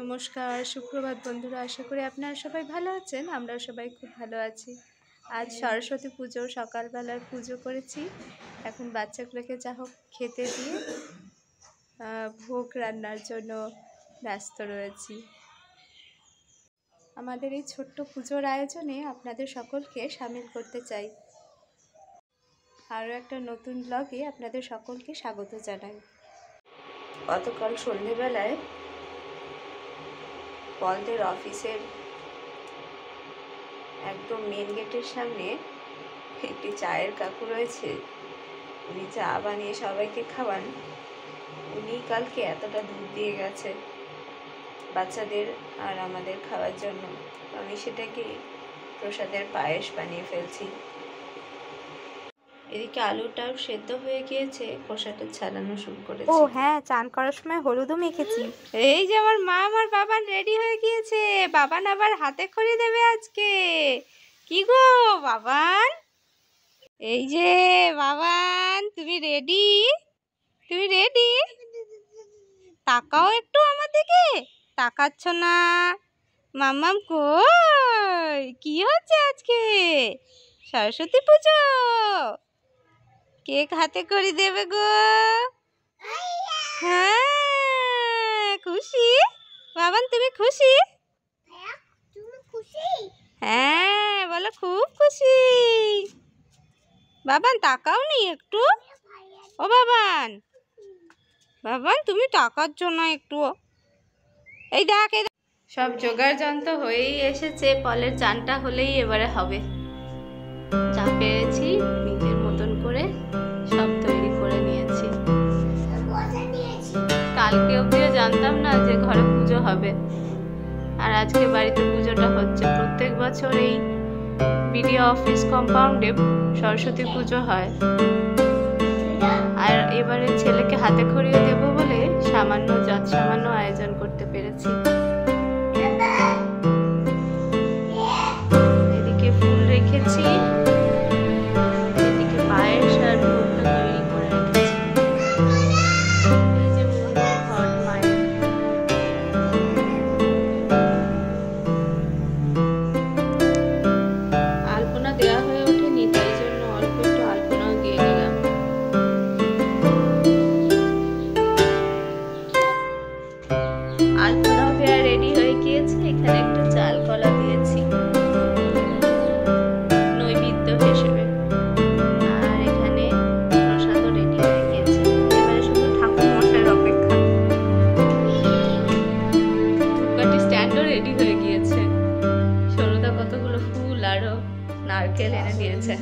নমস্কার, সুপ্রভাত বন্ধুরা। আশা করি আপনারা সবাই ভালো আছেন। আমরাও সবাই খুব ভালো আছি। আজ সরস্বতী পুজো, সকালবেলার পুজো করেছি। এখন বাচ্চাগুলোকে যা হোক খেতে দিয়ে ভোগ রান্নার জন্য ব্যস্ত রয়েছি। আমাদের এই ছোট্ট পুজোর আয়োজনে আপনাদের সকলকে সামিল করতে চাই। আরও একটা নতুন ব্লগে আপনাদের সকলকে স্বাগত জানাই। গতকাল সন্ধেবেলায় পলদের অফিসের একদম মেন গেটের সামনে একটি চায়ের কাকু রয়েছে। উনি চা বানিয়ে সবাইকে খাওয়ান। উনি কালকে এতটা দুধ দিয়ে গেছে বাচ্চাদের আর আমাদের খাওয়ার জন্য। আমি সেটাকে প্রসাদের পায়েস বানিয়ে ফেলছি। এদিকে আলুটাও সেদ্ধ হয়ে গিয়েছে, খোসাটা ছাড়ানো শুরু করেছি। ও হ্যাঁ, চান করার সময় হলুদও মেখেছি। এই যে আমার মা আমার বাবান রেডি হয়ে গিয়েছে। বাবান আবার হাতে খড়ি দেবে আজকে। কি গো বাবান? এই যে বাবান, তুমি রেডি? তুমি রেডি? তাকাও একটু আমার দিকে। তাকাচ্ছ না? মাম্মাম কই? কি হচ্ছে আজকে? সরস্বতী পুজো। কেক হাতে করে দেবে গো। হ্যাঁ, খুশি? বাবান তুমি খুশি? হ্যাঁ বলো, খুব খুশি। বাবান তাকাও নি একটু? ও বাবান, বাবান তুমি তাকাচ্ছ না একটু? এই দেখ, সব জোগাড় যন্ত্র হয়েই এসেছে। পলের চানটা হলেই এবারে হবে। যা পেরেছি নিজের মতন করে সব তৈরি করে নিয়েছি। কালকে অবধিও জানতাম না যে ঘরে পুজো হবে, আর আজকে বাড়িতে পুজোটা হচ্ছে। প্রত্যেক বছর এই বিডিও অফিস কম্পাউন্ডে সরস্বতী পুজো হয়, আর এবারে ছেলেকে হাতে খড়িয়ে দেবো বলে সামান্য আয়োজন করতে পেরেছি। এদিকে ফুল রেখেছি, এদিকে পায়েস আর ভোগটা তৈরি করে রেখেছি। এই যে মন্দির ঘট মায়ের। আলপনা দেওয়া হয়ে ওঠেনি, তাই জন্য অল্প একটু আলপনাও দিয়ে নিলাম। আলপনাও দেওয়া রেডি হয়ে গিয়েছে। এখানে একটু চাল কলা দিয়েছি নৈবেদ্য হিসেবে, আর এখানে প্রসাদও রেডি হয়ে গিয়েছে। এবারে শুধু ঠাকুর মশাইয়ের অপেক্ষা। ধূপকাঠি স্ট্যান্ডও রেডি হয়ে গিয়েছে। সরুদা কতগুলো ফুল আরো নারকেল এনে দিয়েছে।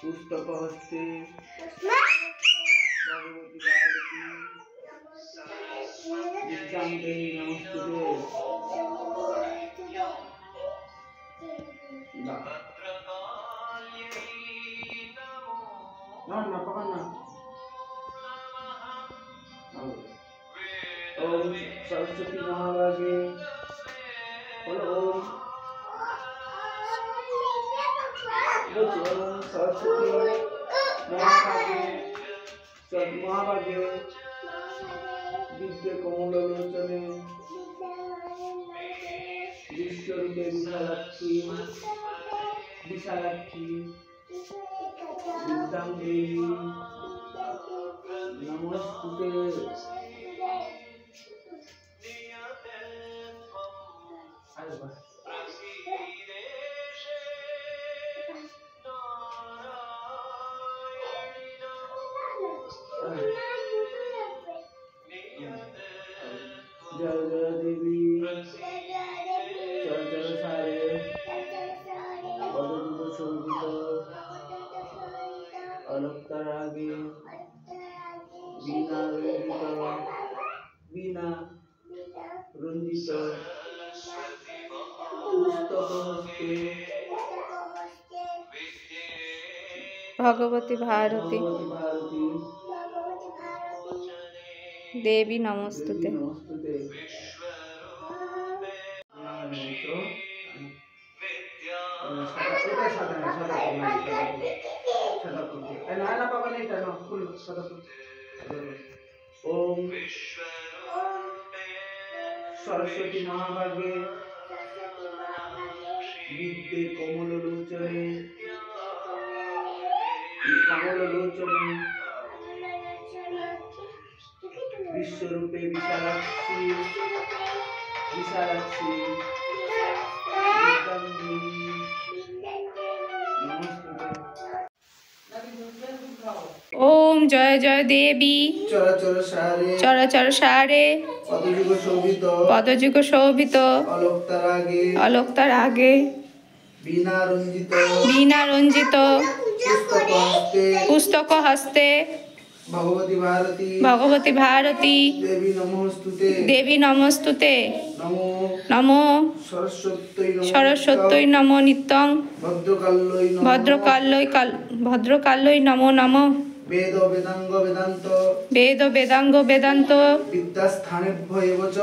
পুস্তক হস্তে ভগবতী ভারতী বিদ্যাং দেহি নমস্তুতে। না পকড় না। ওম সরস্বতী মহাভাগে বলো ওম। ওম সরস্বতী মহাভাগে সদ্মহাভাগে দিব্য কমলোচনে বিশ্বরূপে বিশালাক্ষী বিদ্যাং দেহি নমস্তুতে। जय जय देवी পুস্তক হস্তে ভগবতী ভারতী ভগবতী ভারতী দেবী নমস্তুতে। নমস্তুতে। ओम सरस्वती महाभागे विद्ये कमलोचने विश्वरूपे विशालाक्षी विशालाक्षी ओम जय जय देवी चराचर सारे चराचर सारे पदयुग शोभित पदयुग शोभित अलक्तार आगे अलक्तार आगे बीना रंजित बीना रंजित पुस्तक हस्ते पुस्तक हस्ते भगवती भारती देवी नमोस्तुते देवी नमोस्तुते नमो नमो सरस्वत्यै नमो नित्यं भद्रकाल्यै नमो नमः वेद वेदांग वेदांत वेद वेदांग वेदांत विद्यास्थानेभ्यः च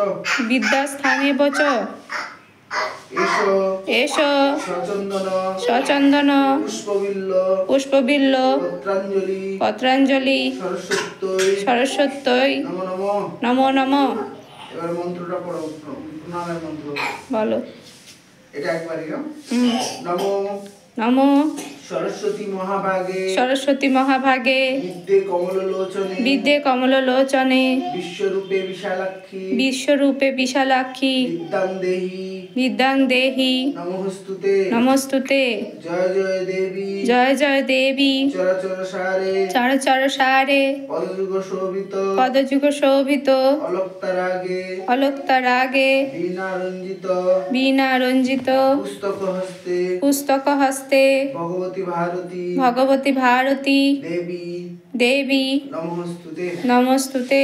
विद्यास्थानेव च एष सचंदन सचंदन पुष्पबिल्ल पत्रांजलि पत्रांजलि सरस्वत्यै नमो नमो नमो नमः। এবার মন্ত্রটা পড়ো, প্রণামের মন্ত্র বলো। এটা একবারই নমো नमो सरस्वती महाभागे सरस्वती महाभागे विद्ये कमलोचने विद्ये कमलोचने विश्वरूपे विशालाक्षी विश्वरूपे विशालाक्षी विद्यां देहि नमोस्तुते जय जय देवी जय जय देवी चराचर सारे चराचर सारे पदयुग शोभित अलक्तार आगे बीना रंजित पुस्तक हस्ते भगवती भारती देवी नमोस्तुते।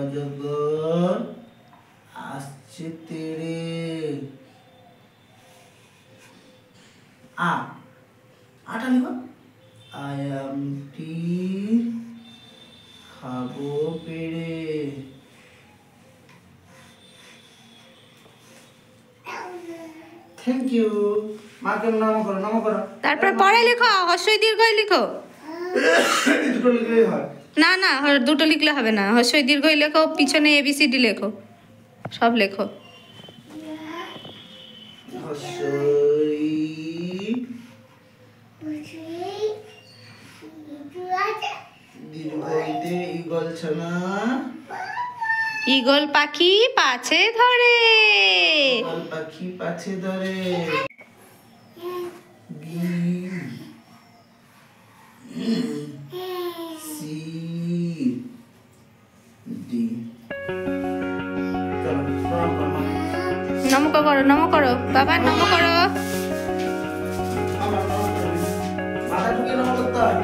अजगर आसছে तेरे आटा लिखो आयामटी खाबो पेड़े थैंक यू माँ के नाम करो তারপর পরে লেখো হস্যই দীর্ঘই লেখো দুটো লিখলেই হয় না না দুটো লিখলে হবে না হস্যই দীর্ঘই লেখো পিছনে এবিসিডি লেখো সব লেখো হস্যই দীর্ঘইতে ঈগল ছানা ঈগল পাখি পাছে ধরে ঈগল পাখি পাছে ধরে বি সি ডি নম করো বাবা নম করো মাথা ঢুকিয়ে নম করতে হয়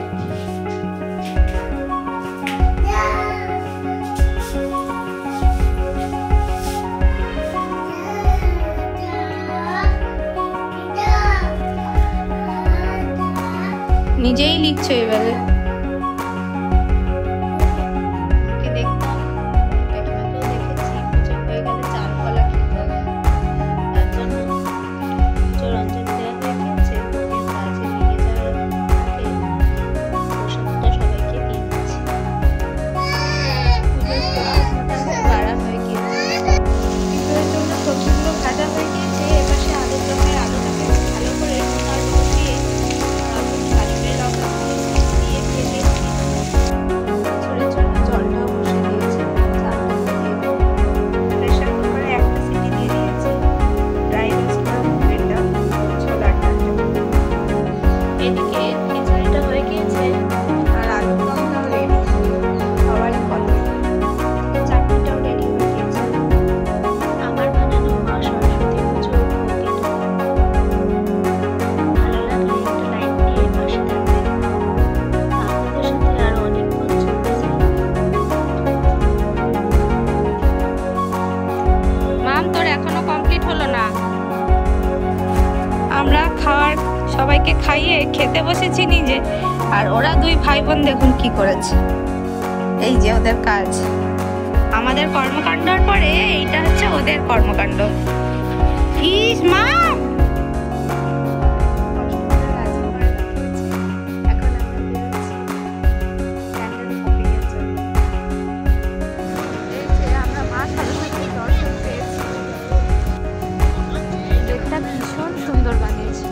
নিজেই লিখছো এবারে খাবার সবাইকে খাইয়ে খেতে বসেছি নিজে। আর ওরা দুই ভাই বোন দেখুন কি করেছে, এই যে ওদের কাজ। আমাদের কর্মকাণ্ডর পরে এইটা হচ্ছে ওদের কর্মকাণ্ড। ইস মা, ভীষণ সুন্দর বানিয়েছে।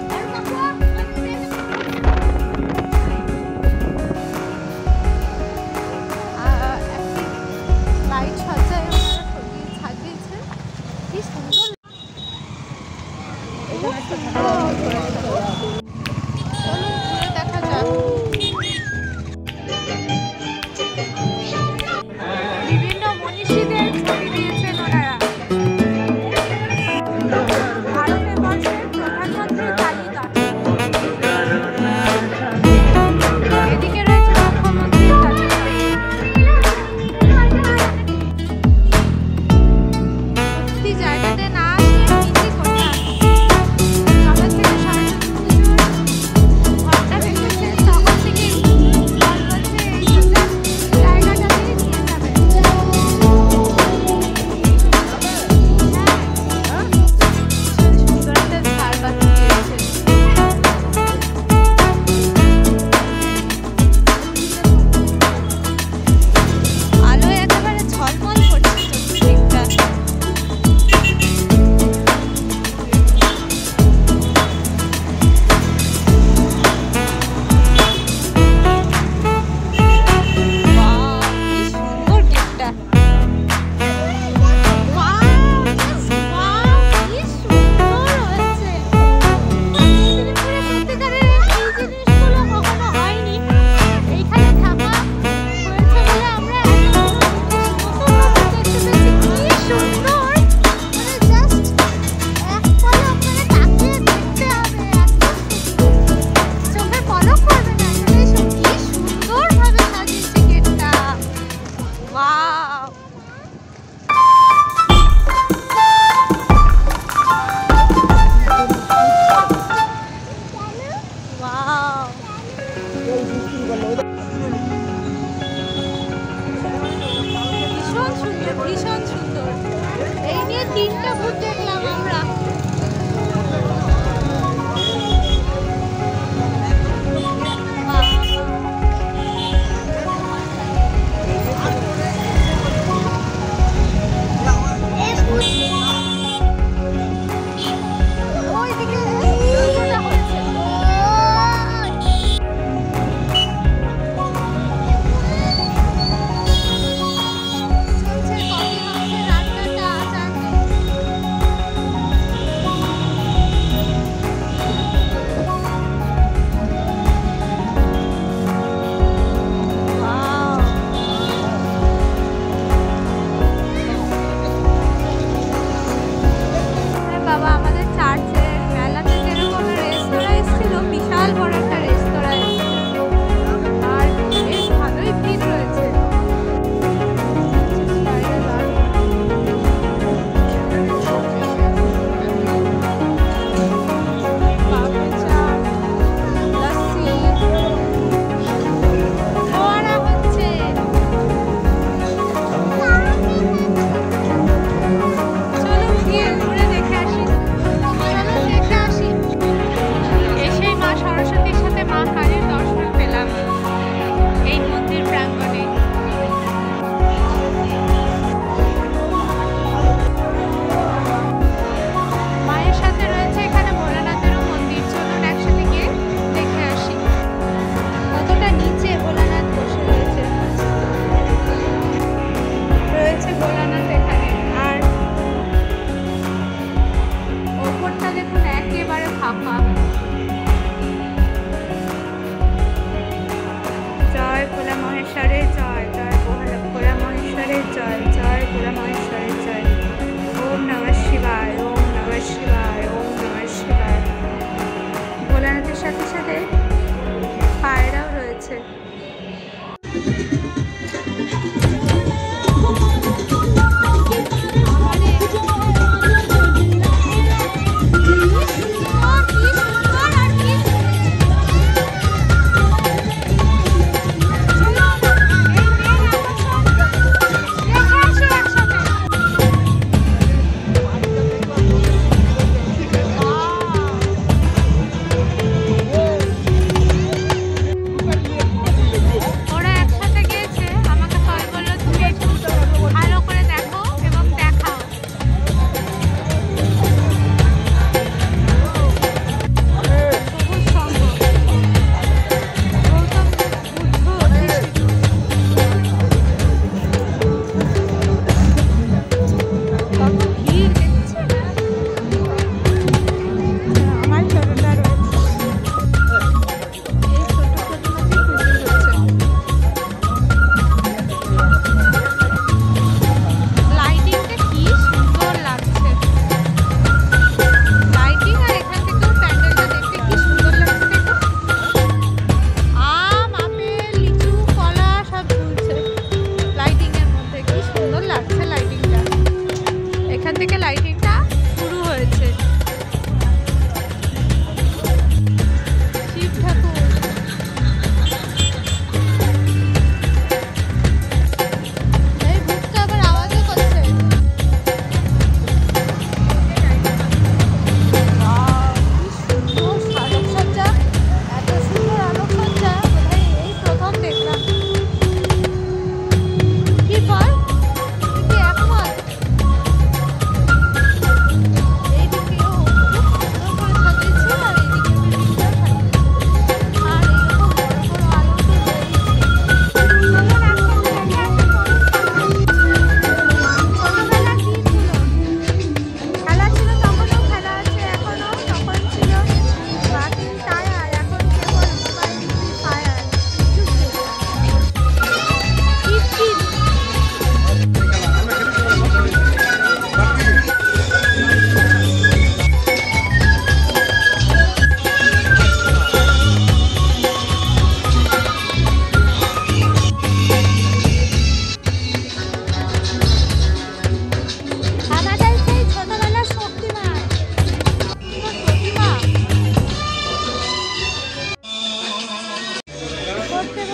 লাইট সজ্জায় সাজিয়েছে, কি সুন্দর। দেখা যাক, বিভিন্ন মনীষীদের ছবি দিয়েছেন ওনারা। ভীষণ সুন্দর। এই নিয়ে 3টা ভূত দেখলাম আমরা।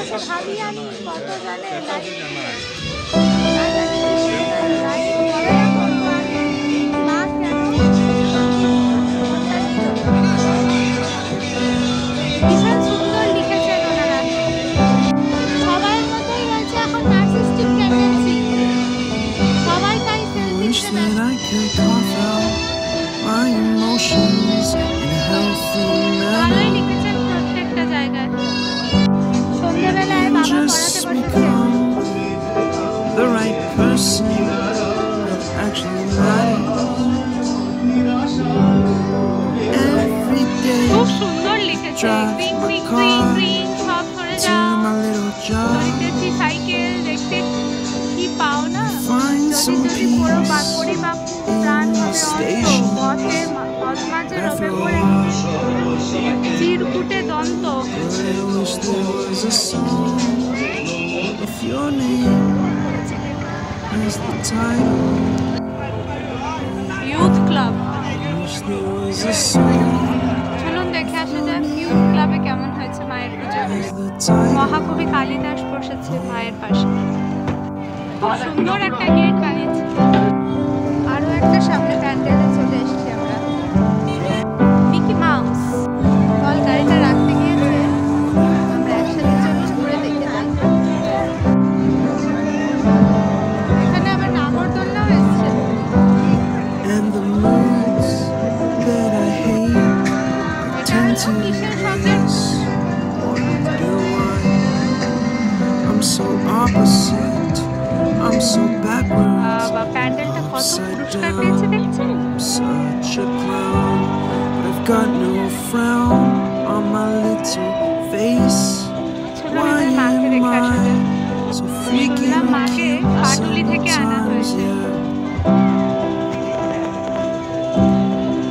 আশেপাশে ভাবি আমি কত জানে ভীষণ সুন্দর লিখেছেন ওনারা। সবার মতোই রয়েছে এখন নার্সিস্টিক টেন্ডেন্সি, সবাই তাই selfie Wish that I could carve out my emotions in a healthy ভালোই manner. লিখেছেন প্রত্যেকটা জায়গায়। সন্ধ্যেবেলায় বাবা পড়াতে Just বসেছে। become the right person that actually matters. Every day খুব সুন্দর লিখেছে। ক্রিং ক্রিং ক্রিং ক্রিং সব ধরে to যাও। my little job, চড়িতেছি সাইকেল দেখতে কি পাও না। find যদি some যদি পুরো peace পরিমাপ প্রাণ in the হবে অন্ত station. পথের মাঝে রবে After পড়ে all, চিরকুটে দন্ত। but I wish there was a song with your name as the title. Youth club, Wish there was a song চলুন দেখে আসা যাক ইউথ ক্লাবে কেমন হয়েছে মায়ের পুজো। as the title. মহাকবি কালিদাস বসেছে মায়ের পাশে। খুব সুন্দর একটা গেট বানিয়েছে। আরো একটা সামনে প্যান্ডেলে চলে এসেছি আমরা। মিকি মাউস বল গাড়িটা রাখতে গিয়েছে, আমরা একসাথে চলুন ঘুরে দেখে যাই। এখানে আবার নাগরদোলনাও এসছে। And the moods that I hate tend to কিসের শব্দের miss. Wonder why I'm so opposite, I'm so backwards, বা প্যান্ডেলটা কত পুরস্কার পেয়েছে দেখছেন। I'm such a clown, but I've got no frown on my little face. চলুন Why এবার মাকে am দেখে আসা যাক। I so freaking শুনলাম মাকে cute পাটুলি থেকে আনা sometimes, হয়েছে। yeah.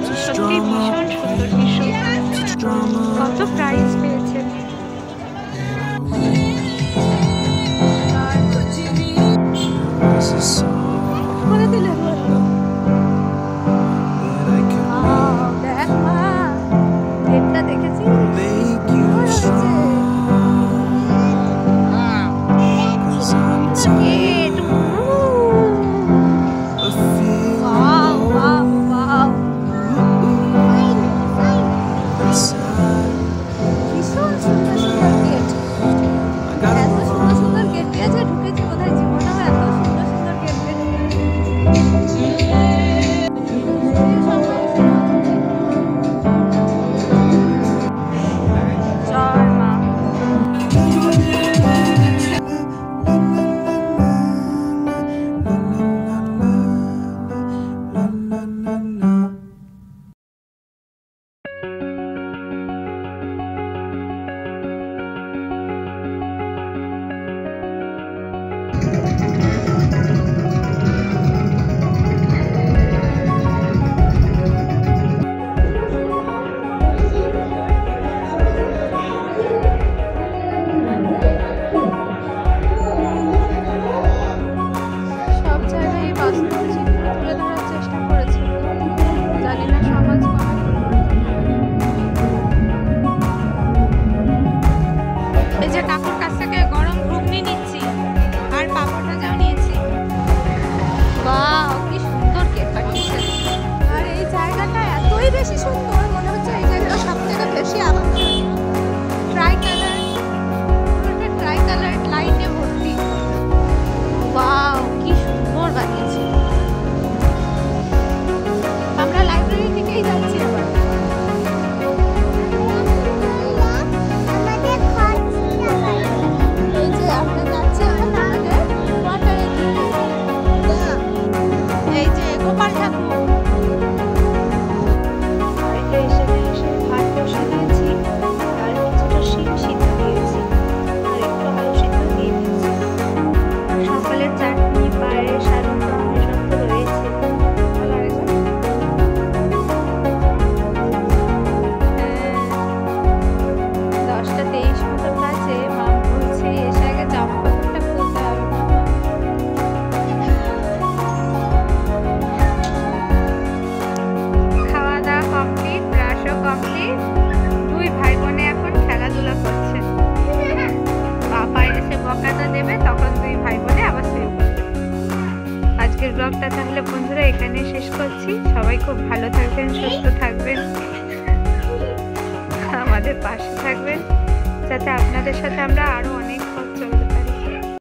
Such সত্যি drama, ভীষণ সুন্দর দৃশ্য। such drama. কত প্রাইজ পেয়েছে। There's a song বলে দিলে that I could দেখ মা গেটটা দেখেছি make you strong. 'Cause I'm tired get of feeling wow wow wow inside. ভীষণ সুন্দর সুন্দর গেট। I got এত সুন্দর সুন্দর গেট দিয়েছে, ঢুকেছি বোধহয় জীবনে আমার এত সুন্দর সুন্দর গেট দেখেছি। জয় মা। সব জায়গায় এই বাস্তব চিত্র তুলে ধরার চেষ্টা করেছে। জানি না সমাজ কবে করবে। এই যে কাকুর কাছ থেকে গরম ঘুগনি নিচ্ছি আর পাপড় ভাজাও নিয়েছি। বাহ কি সুন্দর কেক পাঠিয়েছে। আর এই জায়গাটা এতই বেশি সুন্দর, মনে হচ্ছে এই জায়গাটা সব থেকে বেশি আবার ট্রাই কালার, পুরোটা ট্রাই কালার লাইটে ভর্তি। ওয়াও কি সুন্দর বানিয়েছে। আমরা লাইব্রেরি থেকেই যাচ্ছি আবার। ব্লগটা তাহলে বন্ধুরা এখানে শেষ করছি। সবাই খুব ভালো থাকবেন, সুস্থ থাকবেন, আমাদের পাশে থাকবেন, যাতে আপনাদের সাথে আমরা আরো অনেক